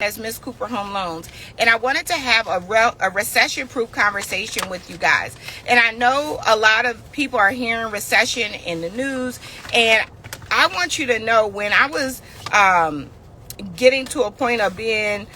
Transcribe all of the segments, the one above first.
as Miss Cooper Home Loans, and I wanted to have a recession-proof conversation with you guys. And I know a lot of people are hearing recession in the news, and I want you to know when I was getting to a point of being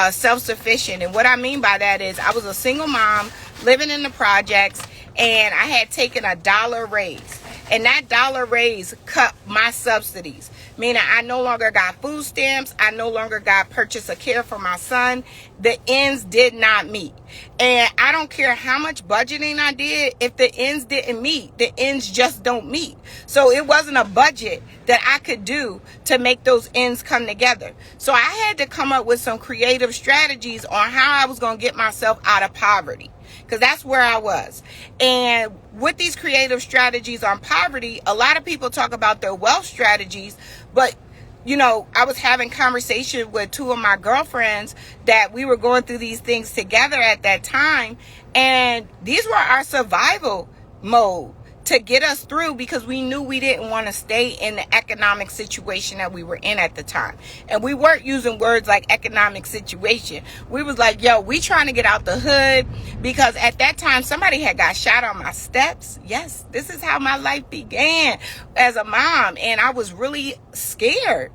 self-sufficient, and what I mean by that is I was a single mom living in the projects, and I had taken $1 raise. And that $1 raise cut my subsidies, meaning I no longer got food stamps. I no longer got purchase of care for my son. The ends did not meet. And I don't care how much budgeting I did. If the ends didn't meet, the ends just don't meet. So it wasn't a budget that I could do to make those ends come together. So I had to come up with some creative strategies on how I was going to get myself out of poverty, because that's where I was. And with these creative strategies on poverty, a lot of people talk about their wealth strategies, but you know, I was having conversation with two of my girlfriends that we were going through these things together at that time, and these were our survival mode to get us through, because we knew we didn't want to stay in the economic situation that we were in at the time. And we weren't using words like economic situation. We was like, yo, we trying to get out the hood, because at that time somebody had got shot on my steps. Yes, this is how my life began as a mom, and I was really scared.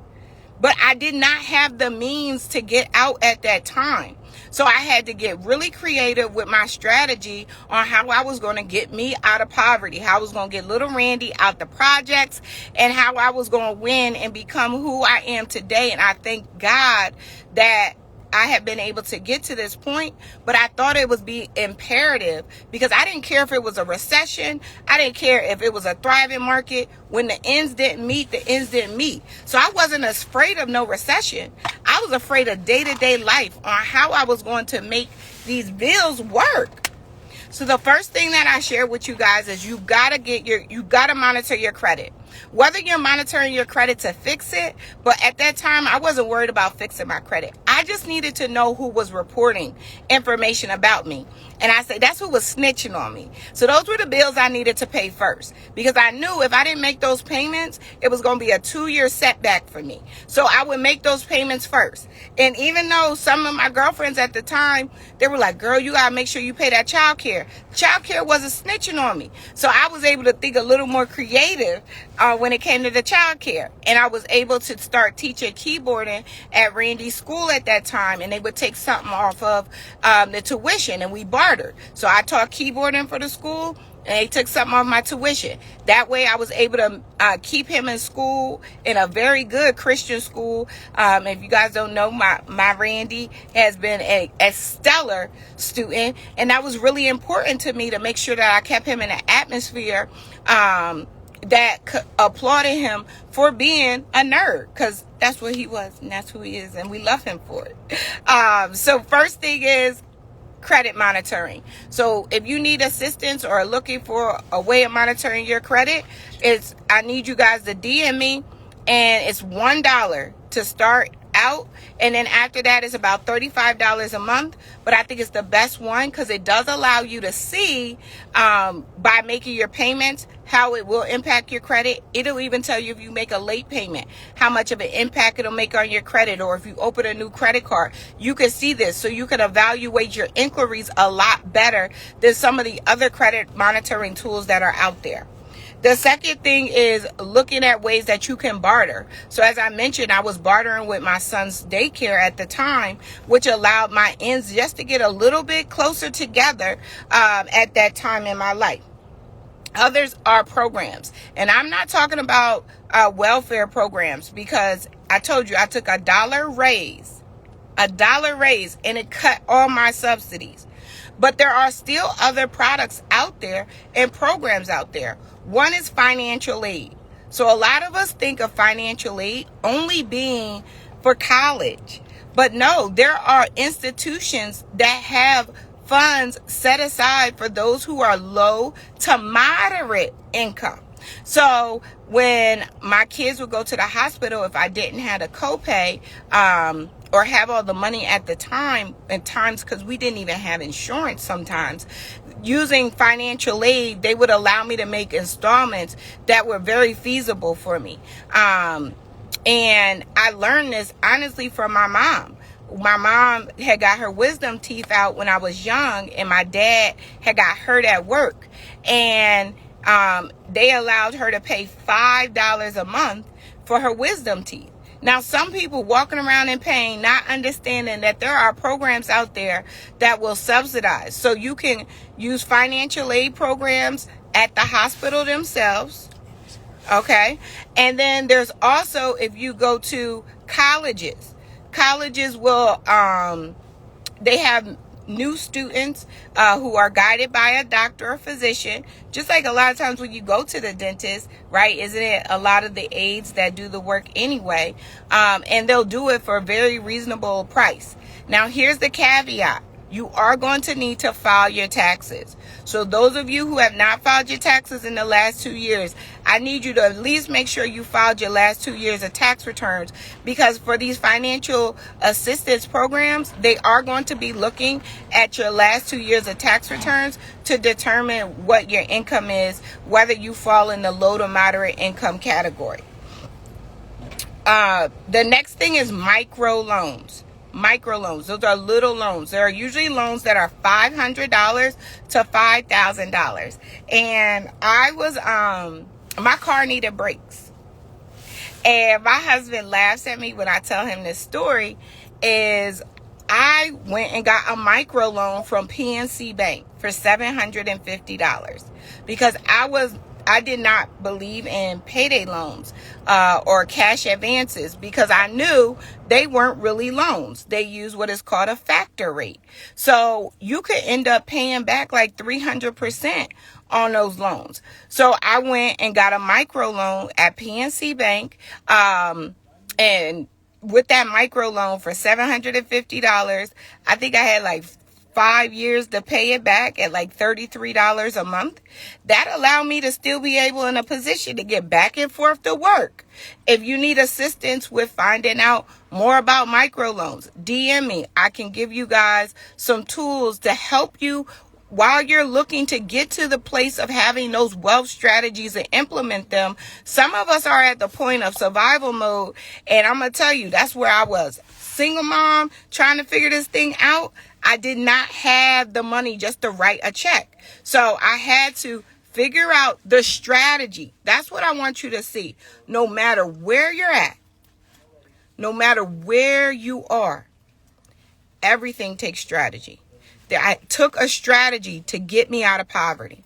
But I did not have the means to get out at that time. So I had to get really creative with my strategy on how I was going to get me out of poverty, how I was going to get little Randy out the projects, and how I was going to win and become who I am today. And I thank God that I have been able to get to this point, but I thought it would be imperative, because I didn't care if it was a recession. I didn't care if it was a thriving market. When the ends didn't meet, the ends didn't meet. So I wasn't afraid of no recession. I was afraid of day-to-day life on how I was going to make these bills work. So the first thing that I share with you guys is you gotta monitor your credit. Whether you're monitoring your credit to fix it, but at that time I wasn't worried about fixing my credit. I just needed to know who was reporting information about me. And I say that's who was snitching on me. So those were the bills I needed to pay first, because I knew if I didn't make those payments, it was going to be a 2-year setback for me. So I would make those payments first. And even though some of my girlfriends at the time, they were like, girl, you got to make sure you pay that child care. Child care wasn't snitching on me. So I was able to think a little more creative when it came to the child care. And I was able to start teaching keyboarding at Randy's school at that time. And they would take something off of the tuition, and we bartered. So I taught keyboarding for the school, and they took something off my tuition. That way I was able to keep him in school, in a very good Christian school. If you guys don't know, my Randy has been a stellar student, and that was really important to me, to make sure that I kept him in an atmosphere that applauded him for being a nerd, because that's what he was, and that's who he is, and we love him for it. So first thing is credit monitoring. So if you need assistance or are looking for a way of monitoring your credit, I need you guys to DM me, and it's $1 to start out, and then after that it's about $35 a month. But I think it's the best one, because it does allow you to see by making your payments how it will impact your credit. It'll even tell you if you make a late payment, how much of an impact it'll make on your credit, or if you open a new credit card. You can see this, so you can evaluate your inquiries a lot better than some of the other credit monitoring tools that are out there. The second thing is looking at ways that you can barter. So as I mentioned, I was bartering with my son's daycare at the time, which allowed my ends just to get a little bit closer together at that time in my life. Others are programs, and I'm not talking about welfare programs, because I told you I took $1 raise, and it cut all my subsidies. But there are still other products out there and programs out there. One is financial aid. So a lot of us think of financial aid only being for college, but no, there are institutions that have funds set aside for those who are low to moderate income. So when my kids would go to the hospital, if I didn't have a copay or have all the money at the time, at times because we didn't even have insurance sometimes, using financial aid, they would allow me to make installments that were very feasible for me. And I learned this honestly from my mom. my mom had got her wisdom teeth out when I was young, and my dad had got hurt at work, and they allowed her to pay $5 a month for her wisdom teeth. Now, some people walking around in pain, not understanding that there are programs out there that will subsidize. So you can use financial aid programs at the hospital themselves. Okay. And then there's also, if you go to colleges will, they have new students who are guided by a doctor or physician, just like a lot of times when you go to the dentist, right? Isn't it a lot of the aides that do the work anyway? And they'll do it for a very reasonable price. Now, here's the caveat. You are going to need to file your taxes. So those of you who have not filed your taxes in the last 2 years, I need you to at least make sure you filed your last 2 years of tax returns, because for these financial assistance programs, they are going to be looking at your last 2 years of tax returns to determine what your income is, whether you fall in the low to moderate income category. The next thing is microloans. Microloans. Those are little loans. There are usually loans that are $500 to $5,000. And I was, my car needed brakes. And my husband laughs at me when I tell him this story. Is I went and got a microloan from PNC Bank for $750 because I did not believe in payday loans or cash advances, because I knew they weren't really loans. They use what is called a factor rate. So you could end up paying back like 300% on those loans. So I went and got a microloan at PNC Bank, and with that microloan for $750, I think I had like 5 years to pay it back at like $33 a month. That allowed me to still be able in a position to get back and forth to work. If you need assistance with finding out more about microloans, DM me. I can give you guys some tools to help you while you're looking to get to the place of having those wealth strategies and implement them. Some of us are at the point of survival mode, and I'm going to tell you, that's where I was. Single mom, trying to figure this thing out. I did not have the money just to write a check. So I had to figure out the strategy. That's what I want you to see. No matter where you're at, no matter where you are, everything takes strategy. I took a strategy to get me out of poverty.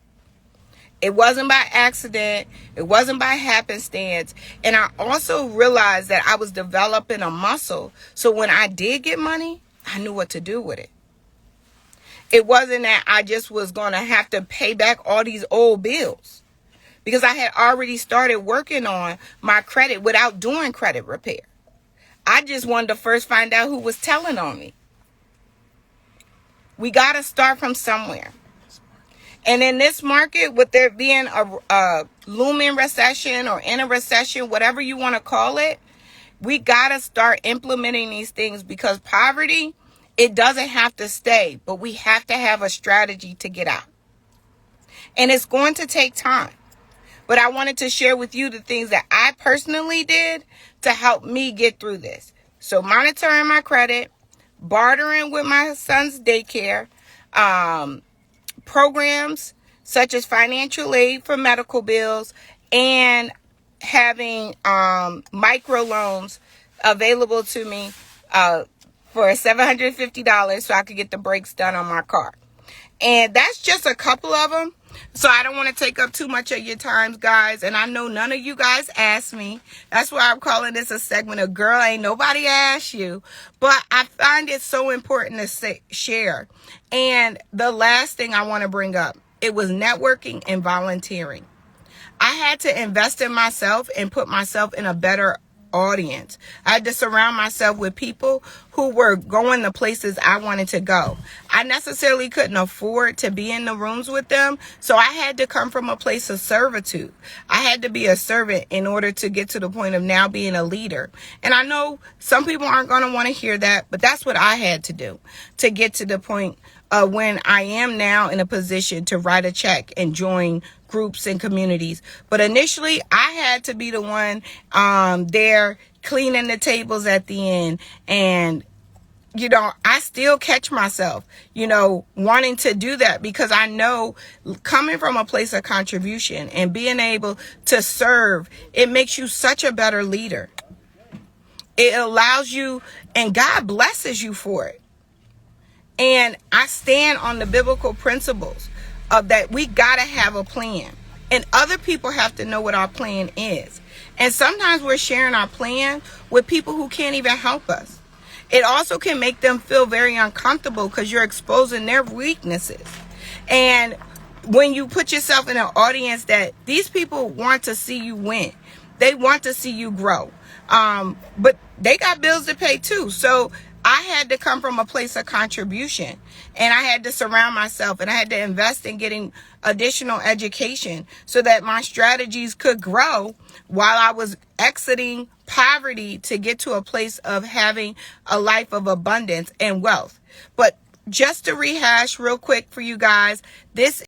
It wasn't by accident. It wasn't by happenstance. And I also realized that I was developing a muscle. So when I did get money, I knew what to do with it. It wasn't that I just was going to have to pay back all these old bills, because I had already started working on my credit without doing credit repair. I just wanted to first find out who was telling on me. We got to start from somewhere. And in this market, with there being a looming recession or in a recession, whatever you want to call it, we got to start implementing these things, because poverty, it doesn't have to stay, but we have to have a strategy to get out. And it's going to take time. But I wanted to share with you the things that I personally did to help me get through this. So monitoring my credit, bartering with my son's daycare, programs such as financial aid for medical bills, and having microloans available to me for $750 so I could get the brakes done on my car. And that's just a couple of them. So I don't want to take up too much of your time, guys. And I know none of you guys asked me. That's why I'm calling this a segment of Girl Ain't Nobody Asked You. But I find it so important to share. And the last thing I want to bring up, it was networking and volunteering. I had to invest in myself and put myself in a better audience. I had to surround myself with people who were going the places I wanted to go. I necessarily couldn't afford to be in the rooms with them, so I had to come from a place of servitude. I had to be a servant in order to get to the point of now being a leader. And I know some people aren't going to want to hear that, but that's what I had to do to get to the point when I am now in a position to write a check and join groups and communities. But initially, I had to be the one there cleaning the tables at the end and I still catch myself, wanting to do that, because I know, coming from a place of contribution and being able to serve, it makes you such a better leader. It allows you, and God blesses you for it. And I stand on the biblical principles of that we got to have a plan. And other people have to know what our plan is. And sometimes we're sharing our plan with people who can't even help us. It also can make them feel very uncomfortable because you're exposing their weaknesses. And when you put yourself in an audience that these people want to see you win, they want to see you grow. But they got bills to pay too. So I had to come from a place of contribution, and I had to surround myself, and I had to invest in getting additional education so that my strategies could grow while I was exiting poverty to get to a place of having a life of abundance and wealth. But just to rehash real quick for you guys, this